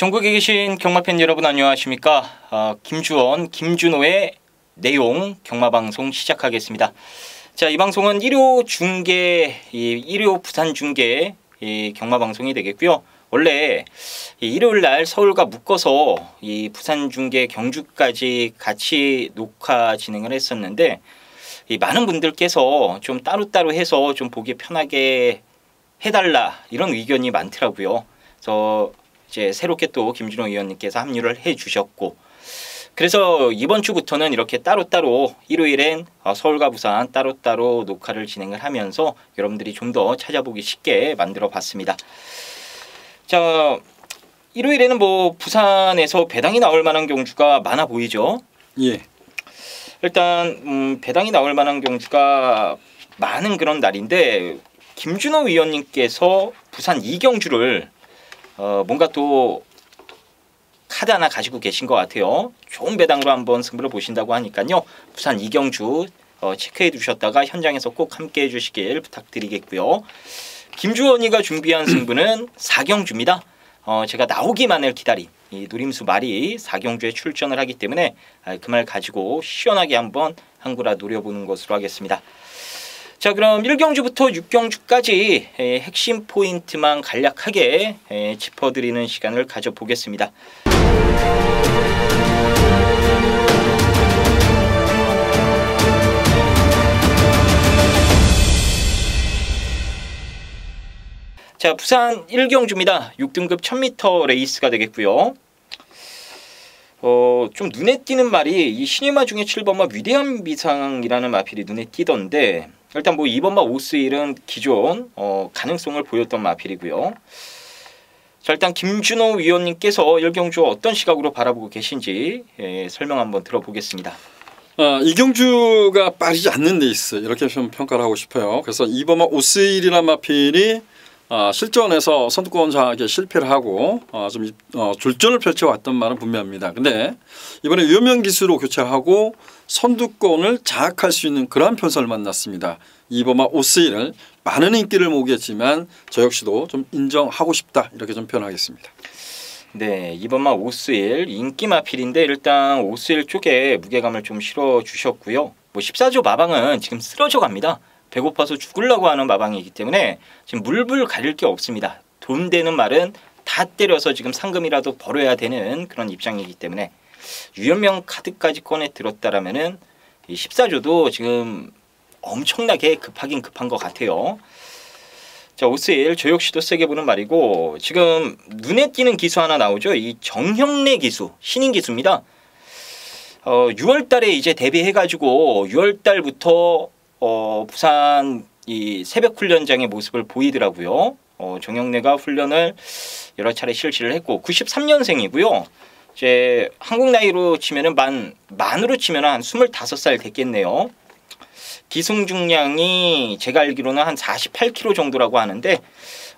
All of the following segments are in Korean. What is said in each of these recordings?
전국에 계신 경마팬 여러분 안녕하십니까. 김주원, 김준호의 내용 경마방송 시작하겠습니다. 자, 이 방송은 1호 중계, 1호 부산 중계 경마방송이 되겠고요. 원래 일요일 날 서울과 묶어서 이 부산 중계 경주까지 같이 녹화 진행을 했었는데 많은 분들께서 좀 따로따로 해서 좀 보기 편하게 해달라 이런 의견이 많더라고요. 그래서 이제 새롭게 또 김준호 의원님께서 합류를 해주셨고, 그래서 이번 주부터는 이렇게 따로따로 일요일엔 서울과 부산 따로따로 녹화를 진행을 하면서 여러분들이 좀 더 찾아보기 쉽게 만들어 봤습니다. 자, 일요일에는 뭐 부산에서 배당이 나올 만한 경주가 많아 보이죠? 예. 일단 배당이 나올 만한 경주가 많은 그런 날인데, 김준호 의원님께서 부산 이경주를 뭔가 또 카드 하나 가지고 계신 것 같아요. 좋은 배당으로 한번 승부를 보신다고 하니까요. 부산 이경주 체크해 두셨다가 현장에서 꼭 함께 해주시길 부탁드리겠고요. 김주원이가 준비한 승부는 사경주입니다. 제가 나오기만을 기다린 이 노림수 말이 사경주에 출전을 하기 때문에 그 말 가지고 시원하게 한번 한구라 노려보는 것으로 하겠습니다. 자, 그럼 1경주부터 6경주까지 핵심 포인트만 간략하게 짚어드리는 시간을 가져보겠습니다. 자, 부산 1경주입니다. 6등급 1000m 레이스가 되겠고요. 좀 눈에 띄는 말이 이 신일마 중에 7번마 위대한 비상이라는 마필이 눈에 띄던데, 일단 뭐 2번마 오스일은 기존 가능성을 보였던 마필이고요. 자, 일단 김준호 위원님께서 1경주 어떤 시각으로 바라보고 계신지 설명 한번 들어보겠습니다. 이 경주가 빠지지 않는 레이스 이렇게 좀 평가를 하고 싶어요. 그래서 2번마 오스일이라는 마필이 실전에서 선두권 장악에 실패를 하고 좀 졸전을 펼쳐왔던 말은 분명합니다. 근데 이번에 유명 기수로 교체하고 선두권을 장악할 수 있는 그러한 편선을 만났습니다. 2번마 오스일을 많은 인기를 모으겠지만 저 역시도 좀 인정하고 싶다 이렇게 좀 표현하겠습니다. 네, 2번마 오스일 인기 마필인데 일단 오스일 쪽에 무게감을 좀 실어 주셨고요. 뭐 14조 마방은 지금 쓰러져 갑니다. 배고파서 죽으려고 하는 마방이기 때문에 지금 물불 가릴 게 없습니다. 돈 되는 말은 다 때려서 지금 상금이라도 벌어야 되는 그런 입장이기 때문에 유연명 카드까지 꺼내 들었다라면은 이 14조도 지금 엄청나게 급하긴 급한 것 같아요. 자, 오스일 저 역시도 세게 보는 말이고, 지금 눈에 띄는 기수 하나 나오죠. 이 정형래 기수, 신인 기수입니다. 6월달에 이제 데뷔해가지고 6월달부터 부산 이 새벽 훈련장의 모습을 보이더라고요. 정형래가 훈련을 여러 차례 실시를 했고 93년생이고요. 이제 한국 나이로 치면은 만으로 치면은 한 25살 됐겠네요. 기승 중량이 제가 알기로는 한 48kg 정도라고 하는데,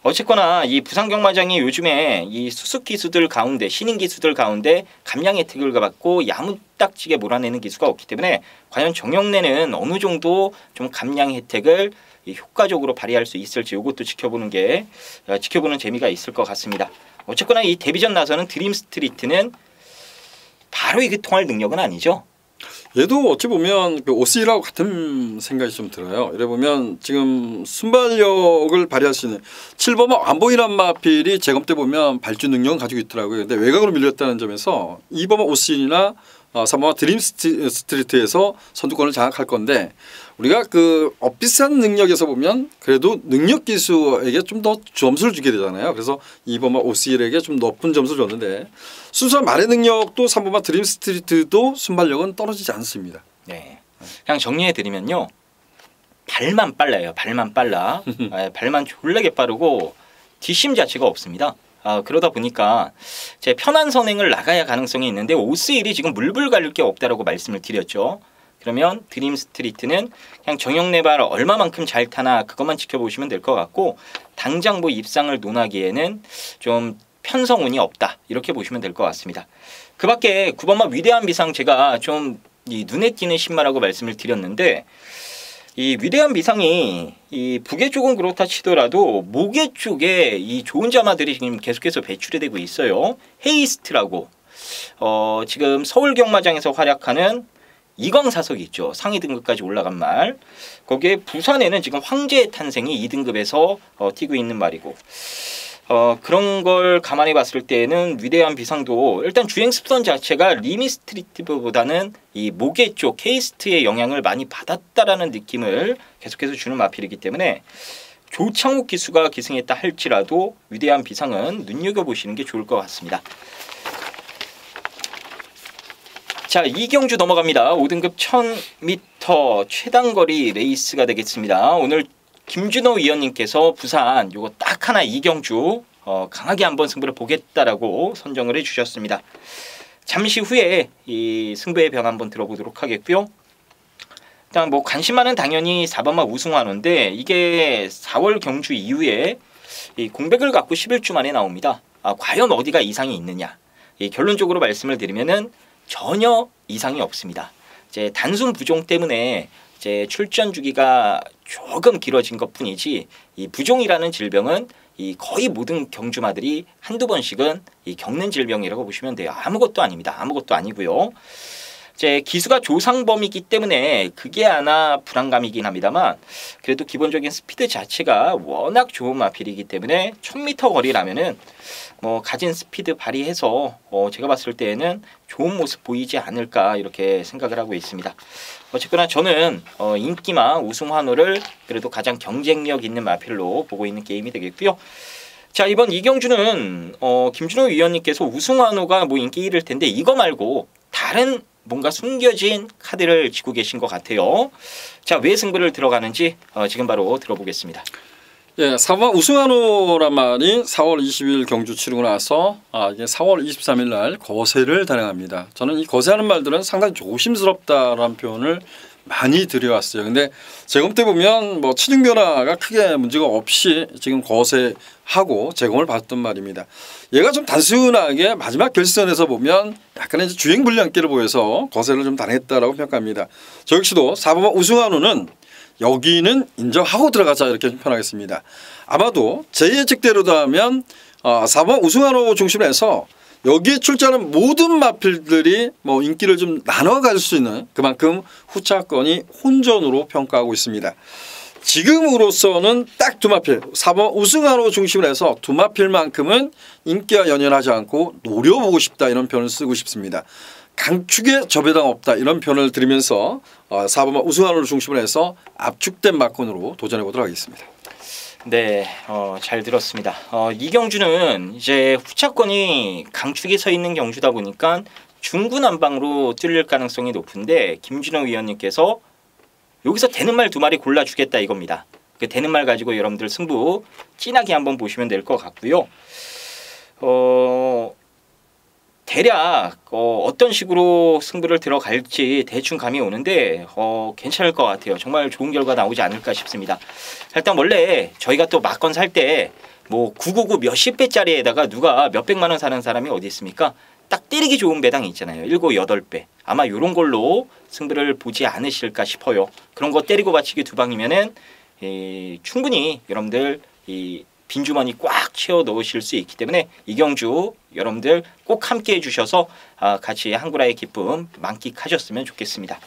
어쨌거나 이 부산 경마장이 요즘에 이 수습 기수들 가운데, 신인 기수들 가운데 감량 혜택을 받고 야무딱지게 몰아내는 기수가 없기 때문에 과연 정형래는 어느 정도 좀 감량 혜택을 효과적으로 발휘할 수 있을지 이것도 지켜보는 재미가 있을 것 같습니다. 어쨌거나 이 데뷔전 나서는 드림 스트리트는 바로 이게 통할 능력은 아니죠. 얘도 어찌 보면 그 오스일하고 같은 생각이 좀 들어요. 이래 보면 지금 순발력을 발휘할 수 있는 7번마 완봉이란 마필이 재검 때 보면 발주 능력을 가지고 있더라고요. 근데 외곽으로 밀렸다는 점에서 2번마 오스일이나 3번마 드림 스트리트에서 선두권을 장악할 건데, 우리가 그 비싼 능력에서 보면 그래도 능력 기수에게 좀 더 점수를 주게 되잖아요. 그래서 2번마 오스일에게 좀 높은 점수를 줬는데, 순수한 말의 능력도 3번마 드림 스트리트도 순발력은 떨어지지 않습니다. 네, 그냥 정리해 드리면요, 발만 빨라요. 발만 빨라. 발만 졸라게 빠르고 뒷심 자체가 없습니다. 그러다 보니까 제 편한 선행을 나가야 가능성이 있는데 오스일이 지금 물불 가릴 게 없다라고 말씀을 드렸죠. 그러면 드림 스트리트는 그냥 정형래 발 얼마만큼 잘 타나 그것만 지켜보시면 될 것 같고, 당장 뭐 입상을 논하기에는 좀 편성운이 없다 이렇게 보시면 될 것 같습니다. 그 밖에 9번마 위대한 비상 제가 좀 이 눈에 띄는 신마라고 말씀을 드렸는데, 이 위대한 비상이 이 부계 쪽은 그렇다 치더라도 모계 쪽에 이 좋은 자마들이 지금 계속해서 배출이 되고 있어요. 헤이스트라고 지금 서울 경마장에서 활약하는 이광사석이 있죠. 상위 등급까지 올라간 말. 거기에 부산에는 지금 황제의 탄생이 2등급에서 뛰고 있는 말이고 그런 걸 감안해 봤을 때는 위대한 비상도 일단 주행 습선 자체가 리미스트리티브보다는 이 모계 쪽 케이스트의 영향을 많이 받았다라는 느낌을 계속해서 주는 마필이기 때문에 조창욱 기수가 기승했다 할지라도 위대한 비상은 눈여겨보시는 게 좋을 것 같습니다. 자, 이경주 넘어갑니다. 5등급 1000m 최단거리 레이스가 되겠습니다. 오늘 김준호 위원님께서 부산 요거 딱 하나 이경주 강하게 한번 승부를 보겠다라고 선정을 해주셨습니다. 잠시 후에 이 승부의 변 한번 들어보도록 하겠고요. 일단 뭐 관심만은 당연히 4번마 우승환호인데 이게 4월 경주 이후에 이 공백을 갖고 11주 만에 나옵니다. 과연 어디가 이상이 있느냐? 결론적으로 말씀을 드리면은 전혀 이상이 없습니다. 이제 단순 부종 때문에 이제 출전 주기가 조금 길어진 것뿐이지 이 부종이라는 질병은 이 거의 모든 경주마들이 한두 번씩은 이 겪는 질병이라고 보시면 돼요. 아무것도 아닙니다. 아무것도 아니고요. 이제 기수가 조상범이기 때문에 그게 하나 불안감이긴 합니다만 그래도 기본적인 스피드 자체가 워낙 좋은 마필이기 때문에 1000m 거리라면은 뭐 가진 스피드 발휘해서 제가 봤을 때에는 좋은 모습 보이지 않을까 이렇게 생각을 하고 있습니다. 어쨌거나 저는 인기마 우승환호를 그래도 가장 경쟁력 있는 마필로 보고 있는 게임이 되겠고요. 자, 이번 이경주는 김준호 위원님께서 우승환호가 뭐 인기 1일 텐데 이거 말고 다른 뭔가 숨겨진 카드를 쥐고 계신 것 같아요. 자, 왜 승부를 들어가는지 지금 바로 들어보겠습니다. 예, 4번 우승환호란 말이 4월 20일 경주 치르고 나서 이게 4월 23일 날 거세를 단행합니다. 저는 이 거세하는 말들은 상당히 조심스럽다라는 표현을 많이 들여왔어요. 근데 재검 때 보면 뭐 체중 변화가 크게 문제가 없이 지금 거세하고 제공을 받았던 말입니다. 얘가 좀 단순하게 마지막 결선에서 보면 약간의 주행 불량기를 보여서 거세를 좀 단행했다라고 평가합니다. 저 역시도 4번 우승환호는 여기는 인정하고 들어가자 이렇게 표현하겠습니다. 아마도 제 예측대로라면 4번 우승환호 중심으로 해서 여기에 출전하는 모든 마필들이 뭐 인기를 좀 나눠갈 수 있는 그만큼 후차권이 혼전으로 평가하고 있습니다. 지금으로서는 딱 두 마필 4번 우승환호 중심으로 해서 두 마필만큼은 인기와 연연하지 않고 노려보고 싶다 이런 표현을 쓰고 싶습니다. 강축에 저배당 없다 이런 표현을 드리면서 4번 우승환호를 중심으로 해서 압축된 막권으로 도전해 보도록 하겠습니다. 네, 잘 들었습니다. 이경주는 이제 후차권이 강축에 서 있는 경주다 보니까 중구난방으로 뚫릴 가능성이 높은데 김준호 위원님께서 여기서 되는 말 두 마리 골라주겠다 이겁니다. 그 되는 말 가지고 여러분들 승부 진하게 한번 보시면 될 것 같고요. 대략 어떤 식으로 승부를 들어갈지 대충 감이 오는데 괜찮을 것 같아요. 정말 좋은 결과 나오지 않을까 싶습니다. 일단 원래 저희가 또 막건 살 때 뭐 999 몇십 배짜리에다가 누가 몇백만 원 사는 사람이 어디 있습니까? 딱 때리기 좋은 배당이 있잖아요. 7, 8배. 아마 이런 걸로 승부를 보지 않으실까 싶어요. 그런 거 때리고 받치기 두 방이면은 충분히 여러분들 빈주머니 꽉 채워 넣으실 수 있기 때문에 이경주 여러분들 꼭 함께 해주셔서 같이 한구라의 기쁨 만끽하셨으면 좋겠습니다.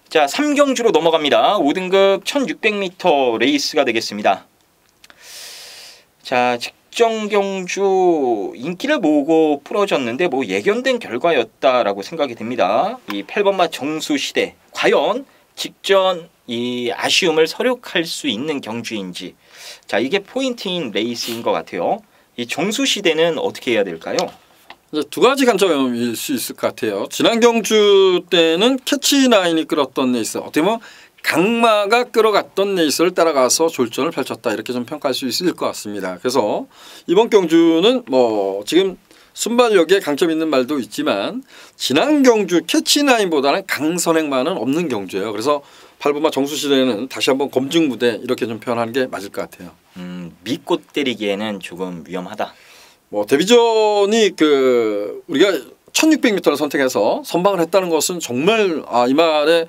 자, 3경주로 넘어갑니다. 5등급 1600m 레이스가 되겠습니다. 자, 직전 경주 인기를 모으고 풀어졌는데 뭐 예견된 결과였다라고 생각이 됩니다. 이 8번마 정수시대 과연 직전 이 아쉬움을 서력할 수 있는 경주인지, 자 이게 포인트인 레이스인 것 같아요. 이 정수시대는 어떻게 해야 될까요? 이제 두 가지 관점일 수 있을 것 같아요. 지난 경주 때는 캐치나인이 끌었던 레이스, 어떻게 보면 강마가 끌어갔던 레이스를 따라가서 졸전을 펼쳤다 이렇게 좀 평가할 수 있을 것 같습니다. 그래서 이번 경주는 뭐 지금 순발력에 강점 있는 말도 있지만 지난 경주 캐치나인보다는 강선행만은 없는 경주예요. 그래서 8번마 정수시대는 다시 한번 검증 무대 이렇게 좀 표현하는 게 맞을 것 같아요. 믿고 때리기에는 조금 위험하다. 뭐 데뷔전이 우리가 1600m를 선택해서 선방을 했다는 것은 정말 이 말의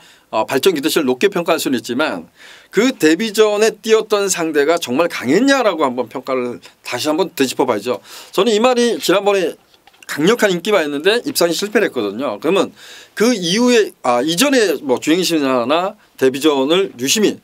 발전 기대치를 높게 평가할 수는 있지만 그 데뷔전에 뛰었던 상대가 정말 강했냐라고 한번 평가를 다시 한번 되짚어봐야죠. 저는 이 말이 지난번에 강력한 인기가였는데 입상이 실패를 했거든요. 그러면 그 이후에 이전에 뭐 주행신화나 데뷔전을 유심히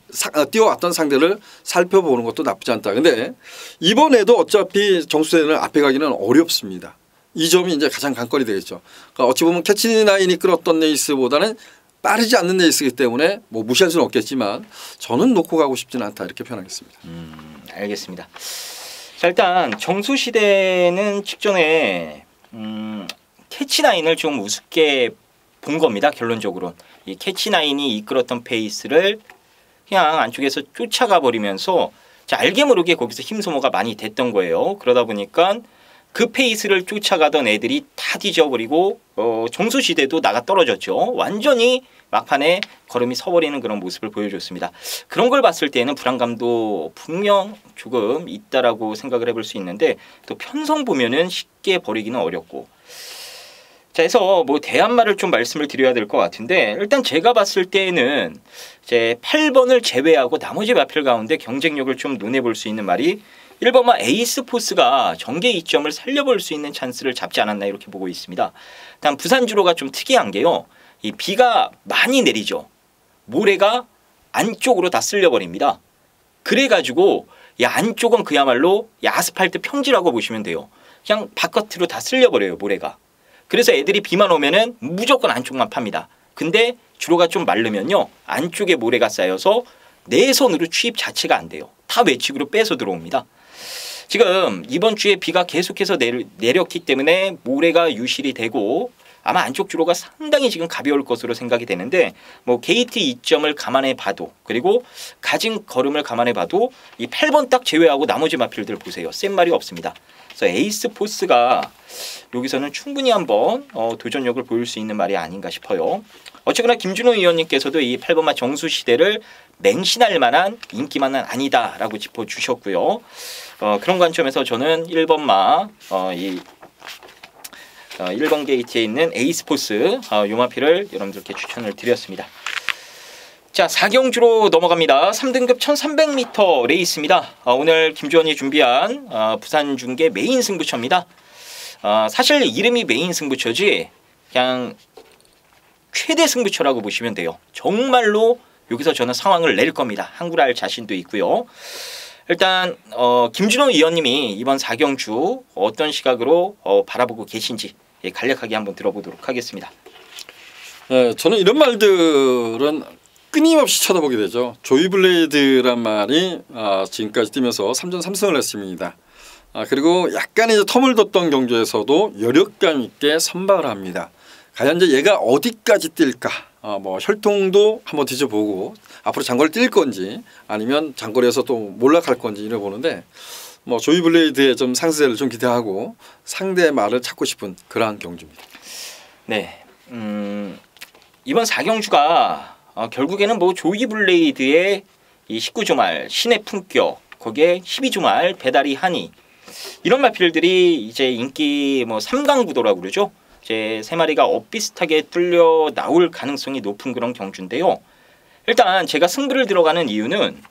뛰어왔던 상대를 살펴보는 것도 나쁘지 않다. 근데 이번에도 어차피 정수대는 앞에 가기는 어렵습니다. 이 점이 이제 가장 관건이 되겠죠. 그러니까 어찌 보면 캐치나인이 끌었던 레이스보다는 빠르지 않는 레이스이기 때문에 뭐 무시할 수는 없겠지만 저는 놓고 가고 싶지는 않다 이렇게 표현하겠습니다. 알겠습니다. 자, 일단 정수시대는 직전에 캐치나인을 좀 우습게 본 겁니다. 결론적으로 이 캐치나인이 이끌었던 페이스를 그냥 안쪽에서 쫓아가 버리면서 알게 모르게 거기서 힘소모가 많이 됐던 거예요. 그러다 보니까 그 페이스를 쫓아가던 애들이 다 뒤져버리고 정수시대도 나가 떨어졌죠. 완전히 막판에 걸음이 서버리는 그런 모습을 보여줬습니다. 그런 걸 봤을 때는 불안감도 분명 조금 있다라고 생각을 해볼 수 있는데 또 편성 보면은 쉽게 버리기는 어렵고 자, 해서 뭐 대안말을 좀 말씀을 드려야 될 것 같은데 일단 제가 봤을 때는 이제 8번을 제외하고 나머지 마필 가운데 경쟁력을 좀 논해볼 수 있는 말이 1번마 에이스포스가 전개 이점을 살려볼 수 있는 찬스를 잡지 않았나 이렇게 보고 있습니다. 단 부산주로가 좀 특이한 게요. 이 비가 많이 내리죠. 모래가 안쪽으로 다 쓸려버립니다. 그래가지고 이 안쪽은 그야말로 이 아스팔트 평지라고 보시면 돼요. 그냥 바깥으로 다 쓸려버려요. 모래가. 그래서 애들이 비만 오면은 무조건 안쪽만 팝니다. 근데 주로가 좀 마르면요. 안쪽에 모래가 쌓여서 내선으로 취입 자체가 안 돼요. 다 외측으로 빼서 들어옵니다. 지금 이번 주에 비가 계속해서 내렸기 때문에 모래가 유실이 되고 아마 안쪽 주로가 상당히 지금 가벼울 것으로 생각이 되는데 뭐 게이트 이점을 감안해 봐도 그리고 가진 걸음을 감안해 봐도 이 8번 딱 제외하고 나머지 마필들 보세요. 센 말이 없습니다. 그래서 에이스 포스가 여기서는 충분히 한번 도전력을 보일 수 있는 말이 아닌가 싶어요. 어쨌거나 김준호 의원님께서도 이 8번마 정수시대를 맹신할 만한 인기만은 아니다라고 짚어주셨고요. 그런 관점에서 저는 1번마 1번 게이트에 있는 에이스포스 요마피를 여러분들께 추천을 드렸습니다. 자, 4경주로 넘어갑니다. 3등급 1300m 레이스입니다. 오늘 김주원이 준비한 부산 중계 메인 승부처입니다. 사실 이름이 메인 승부처지 그냥 최대 승부처라고 보시면 돼요. 정말로 여기서 저는 상황을 낼 겁니다. 항구할 자신도 있고요. 일단 김준호 의원님이 이번 4경주 어떤 시각으로 바라보고 계신지 간략하게 한번 들어보도록 하겠습니다. 네, 저는 이런 말들은 끊임없이 쳐다보게 되죠. 조이블레이드란 말이 지금까지 뛰면서 3전 3승을 했습니다. 그리고 약간의 텀을 뒀던 경주에서도 여력감 있게 선발을 합니다. 과연 이제 얘가 어디까지 뛸까? 뭐 혈통도 한번 뒤져보고 앞으로 장거리 뛸 건지 아니면 장거리에서 또 몰락할 건지 이래 보는데 뭐 조이블레이드의 좀 상세를 좀 기대하고 상대의 말을 찾고 싶은 그러한 경주입니다. 네, 이번 4경주가 결국에는 뭐 조이블레이드의 이 19조 말 신의 품격 거기에 12조 말 배다리 한이 이런 마필들이 이제 인기 뭐 3강 구도라고 그러죠. 이제 세 마리가 엇비슷하게 뚫려 나올 가능성이 높은 그런 경주인데요. 일단 제가 승부를 들어가는 이유는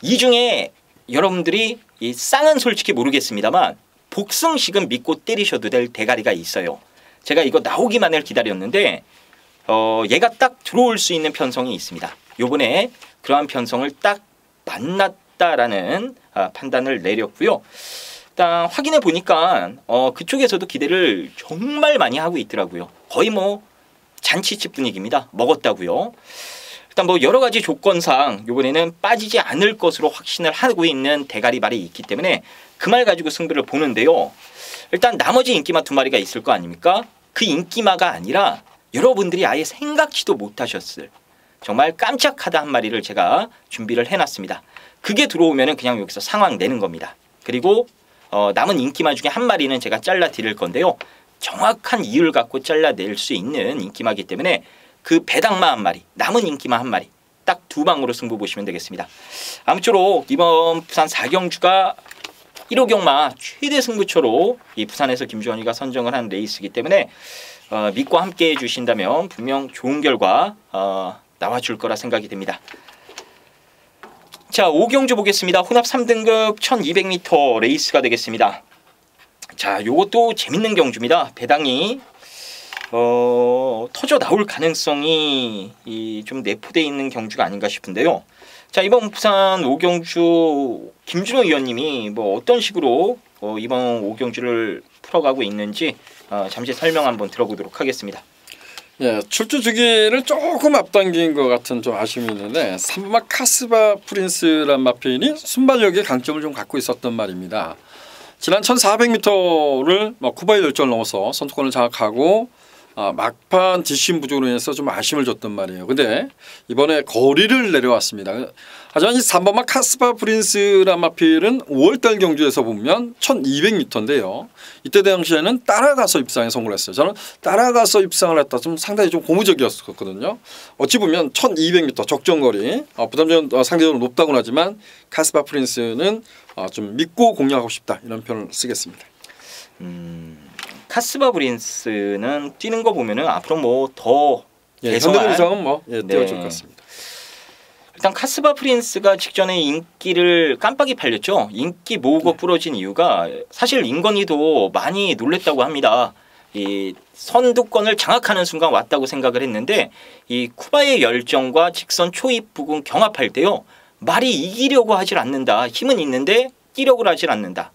이 중에 여러분들이 이 쌍은 솔직히 모르겠습니다만 복승식은 믿고 때리셔도 될 대가리가 있어요. 제가 이거 나오기만을 기다렸는데 얘가 딱 들어올 수 있는 편성이 있습니다. 요번에 그러한 편성을 딱 만났다라는 판단을 내렸고요. 일단 확인해 보니까 그쪽에서도 기대를 정말 많이 하고 있더라고요. 거의 뭐 잔치집 분위기입니다. 먹었다고요. 일단 뭐 여러 가지 조건상 이번에는 빠지지 않을 것으로 확신을 하고 있는 대가리 말이 있기 때문에 그 말 가지고 승부를 보는데요. 일단 나머지 인기마 두 마리가 있을 거 아닙니까? 그 인기마가 아니라 여러분들이 아예 생각지도 못하셨을 정말 깜짝하다 한 마리를 제가 준비를 해놨습니다. 그게 들어오면 그냥 여기서 상황 내는 겁니다. 그리고 남은 인기마 중에 한 마리는 제가 잘라 드릴 건데요. 정확한 이유를 갖고 잘라낼 수 있는 인기마이기 때문에 그 배당마 한 마리, 남은 인기마 한 마리 딱 두 방으로 승부 보시면 되겠습니다. 아무쪼록 이번 부산 4경주가 1호 경마 최대 승부처로 이 부산에서 김주원이가 선정을 한 레이스이기 때문에 믿고 함께 해주신다면 분명 좋은 결과 나와줄 거라 생각이 됩니다. 자, 5경주 보겠습니다. 혼합 3등급 1200m 레이스가 되겠습니다. 자, 요것도 재밌는 경주입니다. 배당이 터져 나올 가능성이 좀 내포되어 있는 경주가 아닌가 싶은데요. 자, 이번 부산 5경주 김준호 위원님이 뭐 어떤 식으로 이번 5경주를 풀어가고 있는지 잠시 설명 한번 들어보도록 하겠습니다. 예, 출주 주기를 조금 앞당긴 것 같은 좀 아쉬움이 있는데 3번 카스바 프린스란 마필이 순발력의 강점을 좀 갖고 있었던 말입니다. 지난 1400m를 쿠바의 열정을 넘어서 선두권을 장악하고 막판 뒷심 부족으로 인해서 좀 아쉬움을 줬단 말이에요. 근데 이번에 거리를 내려왔습니다. 하지만 이 3번마 카스바 프린스란 마필은 5월달 경주에서 보면 1200m인데요. 이때 당시에는 따라가서 입상에 성공을 했어요. 저는 따라가서 입상을 했다 좀 상당히 좀 고무적이었거든요. 어찌 보면 1200m 적정거리 부담적으로 상대적으로 높다고는 하지만 카스바 프린스는 좀 믿고 공략하고 싶다 이런 표현을 쓰겠습니다. 카스바 프린스는 뛰는 거 보면은 앞으로 뭐 더 현대전 이상은 뛰어줄 것 같습니다. 일단 카스바 프린스가 직전에 인기를 깜빡이 팔렸죠. 인기 모으고 부러진 이유가 사실 임건희도 많이 놀랬다고 합니다. 이 선두권을 장악하는 순간 왔다고 생각을 했는데 이 쿠바의 열정과 직선 초입 부근 경합할 때요. 말이 이기려고 하질 않는다. 힘은 있는데 뛰려고 하질 않는다.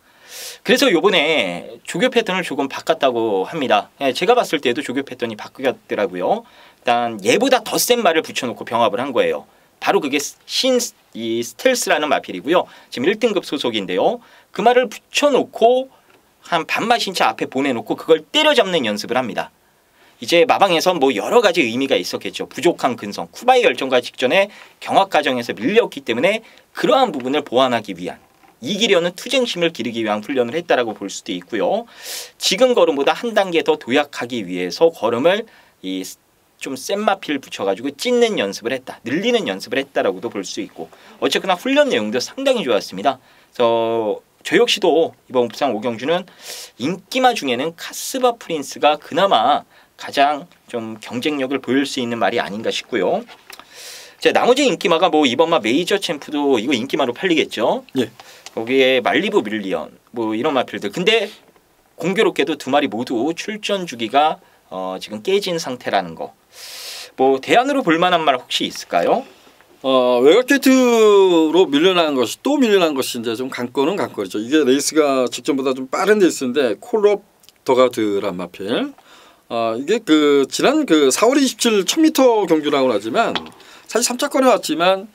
그래서 요번에 조교 패턴을 조금 바꿨다고 합니다. 제가 봤을 때도 조교 패턴이 바뀌었더라고요. 일단 얘보다 더 센 말을 붙여놓고 병합을 한 거예요. 바로 그게 이 스텔스라는 마필이고요. 지금 1등급 소속인데요. 그 말을 붙여놓고 한 반마신차 앞에 보내놓고 그걸 때려잡는 연습을 합니다. 이제 마방에서 뭐 여러 가지 의미가 있었겠죠. 부족한 근성, 쿠바의 열정과 직전에 경합 과정에서 밀렸기 때문에 그러한 부분을 보완하기 위한 이기려는 투쟁심을 기르기 위한 훈련을 했다라고 볼 수도 있고요. 지금 걸음보다 한 단계 더 도약하기 위해서 걸음을 좀 센 마필 붙여가지고 찢는 연습을 했다. 늘리는 연습을 했다라고도 볼 수 있고 어쨌거나 훈련 내용도 상당히 좋았습니다. 저 역시도 이번 부산 5경주는 인기마 중에는 카스바 프린스가 그나마 가장 좀 경쟁력을 보일 수 있는 말이 아닌가 싶고요. 자, 나머지 인기마가 뭐 이번마 메이저 챔프도 이거 인기마로 팔리겠죠. 예. 거기에 말리브 밀리언 뭐 이런 마필들. 근데 공교롭게도 두 마리 모두 출전 주기가 지금 깨진 상태라는 거. 뭐 대안으로 볼 만한 말 혹시 있을까요? 외곽 게이트로 밀려난 것이 또 밀려난 것이 이제 좀 관건은 관건이죠. 이게 레이스가 직전보다 좀 빠른 레이스인데 콜업 더가드란 마필. 이게 지난 4월 27일 1000m 경주라고 하지만 사실 3차권에 왔지만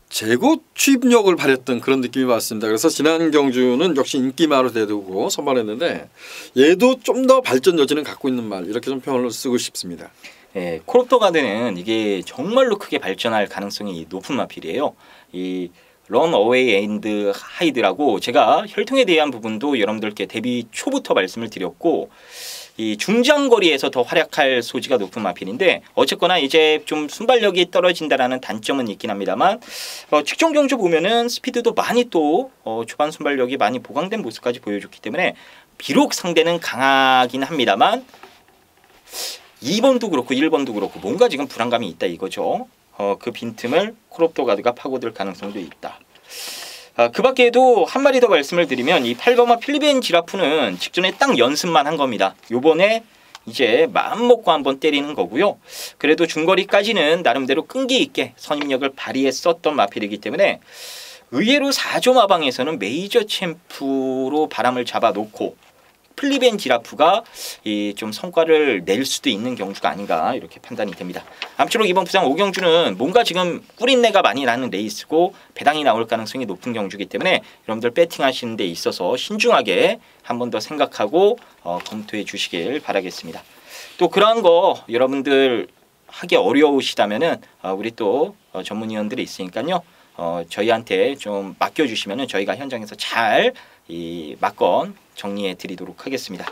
재고 추입력을 발휘했던 그런 느낌이 왔습니다. 그래서 지난 경주는 역시 인기마로 대두고 선발했는데 얘도 좀 더 발전 여지는 갖고 있는 말 이렇게 좀 표현을 쓰고 싶습니다. 네, 콜옵더 가드는 이게 정말로 크게 발전할 가능성이 높은 마필이에요. 이 런 어웨이 앤드 하이드라고 제가 혈통에 대한 부분도 여러분들께 데뷔 초부터 말씀을 드렸고 이 중장거리에서 더 활약할 소지가 높은 마필인데 어쨌거나 이제 좀 순발력이 떨어진다라는 단점은 있긴 합니다만 직전 경주 보면은 스피드도 많이 또 초반 순발력이 많이 보강된 모습까지 보여줬기 때문에 비록 상대는 강하긴 합니다만 2번도 그렇고 1번도 그렇고 뭔가 지금 불안감이 있다 이거죠. 그 빈틈을 콜옵더 가드가 파고들 가능성도 있다. 그 밖에도 한 마리 더 말씀을 드리면 이 8번마 필리벤 지라프는 직전에 딱 연습만 한 겁니다. 요번에 이제 마음 먹고 한번 때리는 거고요. 그래도 중거리까지는 나름대로 끈기 있게 선임력을 발휘했었던 마필이기 때문에 의외로 4조 마방에서는 메이저 챔프로 바람을 잡아놓고 필리벤 지라프가 좀 성과를 낼 수도 있는 경주가 아닌가 이렇게 판단이 됩니다. 아무쪼록 이번 부산 5경주는 뭔가 지금 꿀인내가 많이 나는 레이스고 배당이 나올 가능성이 높은 경주이기 때문에 여러분들 배팅하시는 데 있어서 신중하게 한 번 더 생각하고 검토해 주시길 바라겠습니다. 또 그러한 거 여러분들 하기 어려우시다면은 우리 또 전문위원들이 있으니까요. 저희한테 좀 맡겨주시면은 저희가 현장에서 잘 이 막건 정리해 드리도록 하겠습니다.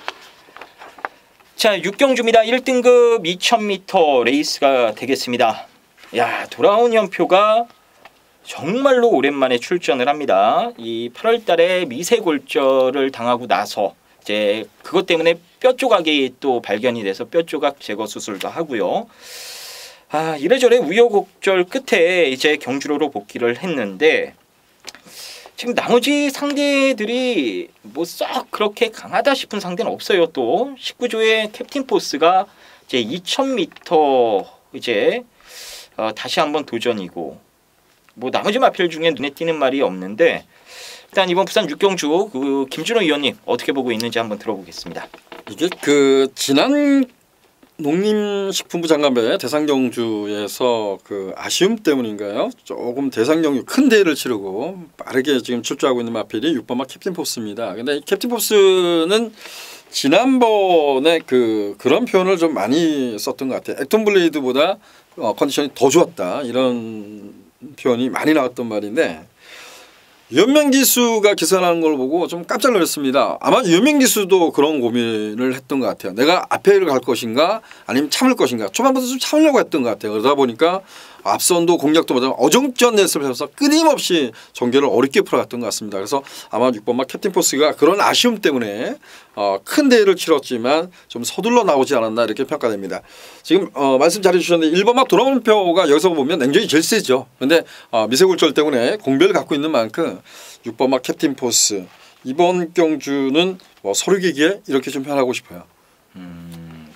자, 6경주입니다. 1등급 2000m 레이스가 되겠습니다. 야, 돌아온 연표가 정말로 오랜만에 출전을 합니다. 이 8월달에 미세골절을 당하고 나서 이제 그것 때문에 뼈 조각이 또 발견이 돼서 뼈 조각 제거 수술도 하고요. 이래저래 우여곡절 끝에 이제 경주로로 복귀를 했는데 지금 나머지 상대들이 뭐 썩 그렇게 강하다 싶은 상대는 없어요. 또 19조의 캡틴 포스가 이제 2000m 이제 다시 한번 도전이고 뭐 나머지 마필 중에 눈에 띄는 말이 없는데 일단 이번 부산 육경주 그 김준호 위원님 어떻게 보고 있는지 한번 들어보겠습니다. 이게 그 지난 농림식품부 장관배 대상경주에서 그 아쉬움 때문인가요? 조금 대상경주 큰 대회를 치르고 빠르게 지금 출조하고 있는 마필이 6번마 캡틴 포스입니다. 근데 이 캡틴 포스는 지난번에 그런 표현을 좀 많이 썼던 것 같아요. 액톤 블레이드보다 컨디션이 더 좋았다 이런 표현이 많이 나왔던 말인데 유현명 기수가 기사하는 걸 보고 좀 깜짝 놀랐습니다. 아마 유현명 기수도 그런 고민을 했던 것 같아요. 내가 앞에를 갈 것인가 아니면 참을 것인가. 초반부터 좀 참으려고 했던 것 같아요. 그러다 보니까 앞선도 공략도 못하고 어정쩡한 레이스를 해서 끊임없이 전개를 어렵게 풀어갔던 것 같습니다. 그래서 아마 6번마 캡틴 포스가 그런 아쉬움 때문에 큰 대회를 치렀지만 좀 서둘러 나오지 않았나 이렇게 평가됩니다. 지금 말씀 잘해 주셨는데 1번마 도라운표가 여기서 보면 냉정히 제일 세죠. 그런데 미세골절 때문에 공별을 갖고 있는 만큼 6번마 캡틴 포스 이번 경주는 뭐 서류기기에 이렇게 좀 표현하고 싶어요.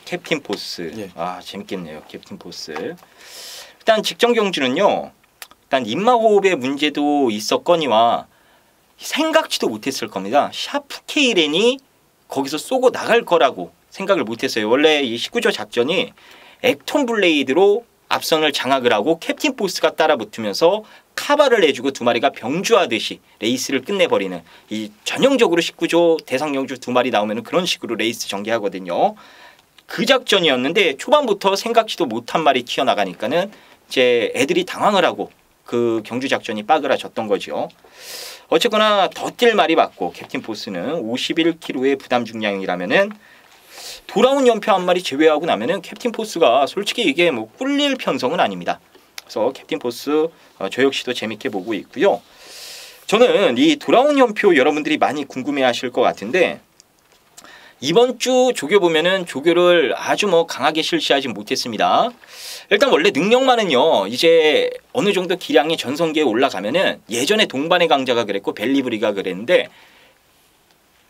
캡틴 포스. 예. 재밌겠네요. 캡틴 포스. 일단 직전 경주는요. 일단 입마호흡의 문제도 있었거니와 생각지도 못했을 겁니다. 샤프 케이렌이 거기서 쏘고 나갈 거라고 생각을 못했어요. 원래 이 19조 작전이 액톤 블레이드로 앞선을 장악을 하고 캡틴 포스가 따라붙으면서 카바를 내주고 두 마리가 병주하듯이 레이스를 끝내버리는 이 전형적으로 19조 대상경주 두 마리 나오면 그런 식으로 레이스 전개하거든요. 그 작전이었는데 초반부터 생각지도 못한 말이 튀어나가니까는 이제 애들이 당황을 하고 그 경주 작전이 빠그라졌던 거죠. 어쨌거나 더 뛸 말이 맞고 캡틴 포스는 51kg의 부담 중량이라면은 돌아온 연표 한 마리 제외하고 나면은 캡틴 포스가 솔직히 이게 뭐 꿀릴 편성은 아닙니다. 그래서 캡틴 포스 저 역시도 재밌게 보고 있고요. 저는 이 돌아온 연표 여러분들이 많이 궁금해하실 것 같은데. 이번 주 조교 보면은 조교를 아주 뭐 강하게 실시하지 못했습니다. 일단 원래 능력만은요 이제 어느 정도 기량이 전성기에 올라가면은 예전에 동반의 강자가 그랬고 벨리브리가 그랬는데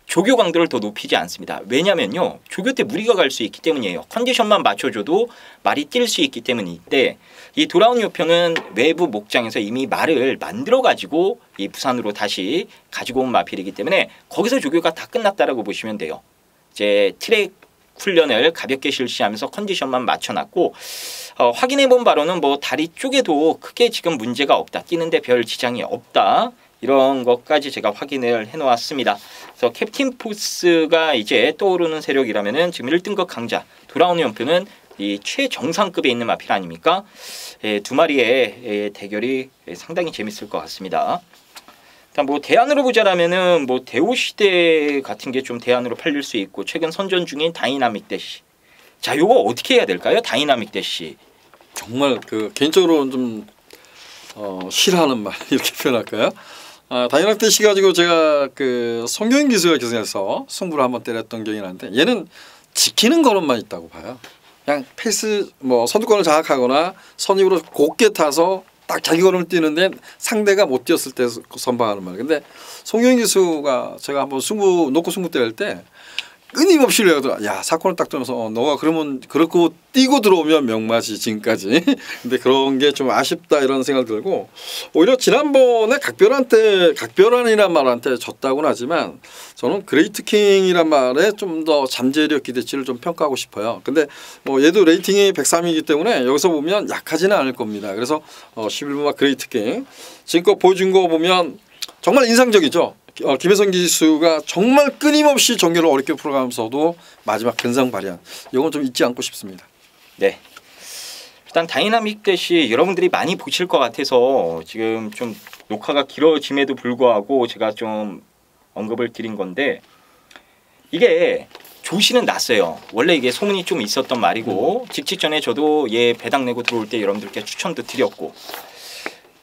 조교 강도를 더 높이지 않습니다. 왜냐면요 조교 때 무리가 갈 수 있기 때문이에요. 컨디션만 맞춰줘도 말이 뛸 수 있기 때문인데 이 돌아온 요표는 외부 목장에서 이미 말을 만들어 가지고 이 부산으로 다시 가지고 온 마필이기 때문에 거기서 조교가 다 끝났다라고 보시면 돼요. 이제 트랙 훈련을 가볍게 실시하면서 컨디션만 맞춰놨고 확인해본 바로는 뭐 다리 쪽에도 크게 지금 문제가 없다. 뛰는데 별 지장이 없다. 이런 것까지 제가 확인을 해놓았습니다. 그래서 캡틴 포스가 이제 떠오르는 세력이라면은 지금 1등급 강자 돌아오는 연표는 이 최정상급에 있는 마필 아닙니까? 두 마리의 대결이 상당히 재밌을 것 같습니다. 뭐 대안으로 보자라면은 뭐 대우시대 같은 게 좀 대안으로 팔릴 수 있고 최근 선전 중인 다이나믹 대시. 자, 요거 어떻게 해야 될까요? 다이나믹 대시. 정말 그 개인적으로 좀 싫어하는 말 이렇게 표현할까요? 다이나믹 대시 가지고 제가 그 송경인 기수가 기승해서 승부를 한번 때렸던 기억이 나는데 얘는 지키는 걸음만 있다고 봐요. 그냥 페이스 뭐 선두권을 장악하거나 선입으로 곱게 타서 딱 자기 걸음을 뛰는데 상대가 못 뛰었을 때 선방하는 말. 근데 송영인 기수가 제가 한번 놓고 승부 때릴 때 끊임없이 얘기하더라. 야 사건을 딱 들면서 너가 그러면 그렇고 뛰고 들어오면 명맛이 지금까지. 근데 그런 게 좀 아쉽다 이런 생각 들고 오히려 지난번에 각별한이란 말한테 졌다고는 하지만 저는 그레이트 킹이란 말에 좀 더 잠재력 기대치를 좀 평가하고 싶어요. 근데 뭐 얘도 레이팅이 103이기 때문에 여기서 보면 약하지는 않을 겁니다. 그래서 11번마 그레이트 킹 지금껏 보여준 거 보면 정말 인상적이죠. 김혜성 기수가 정말 끊임없이 전개를 어렵게 풀어가면서도 마지막 근성 발휘한 이건 좀 잊지 않고 싶습니다. 네. 일단 다이나믹 대시 여러분들이 많이 보실 것 같아서 지금 좀 녹화가 길어짐에도 불구하고 제가 좀 언급을 드린 건데 이게 조시는 났어요. 원래 이게 소문이 좀 있었던 말이고 직직 전에 저도 얘 배당 내고 들어올 때 여러분들께 추천도 드렸고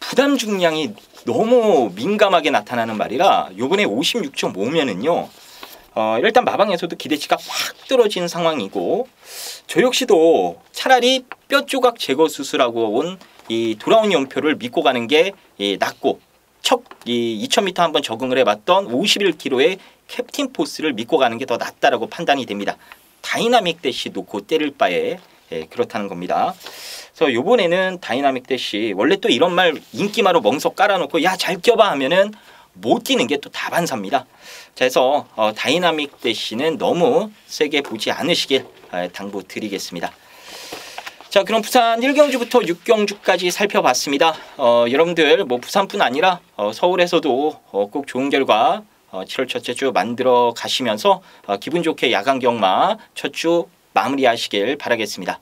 부담 중량이 너무 민감하게 나타나는 말이라 요번에 56.5면은요. 일단 마방에서도 기대치가 확 떨어진 상황이고 저 역시도 차라리 뼈 조각 제거 수술하고 온 이 돌아온 연표를 믿고 가는 게 낫고 이 2000m 한번 적응을 해봤던 51kg의 캡틴 포스를 믿고 가는 게 더 낫다라고 판단이 됩니다. 다이나믹 대시 놓고 때릴 바에 그렇다는 겁니다. 그래서 요번에는 다이나믹 대시 원래 또 이런 말 인기마로 멍석 깔아놓고 야 잘 뛰어봐 하면은 못 뛰는 게 또 다반사입니다. 자, 그래서 다이나믹 대시는 너무 세게 보지 않으시길 당부드리겠습니다. 자, 그럼 부산 1경주부터 6경주까지 살펴봤습니다. 여러분들 뭐 부산뿐 아니라 서울에서도 꼭 좋은 결과 7월 첫째 주 만들어 가시면서 기분 좋게 야간 경마 첫 주 마무리하시길 바라겠습니다.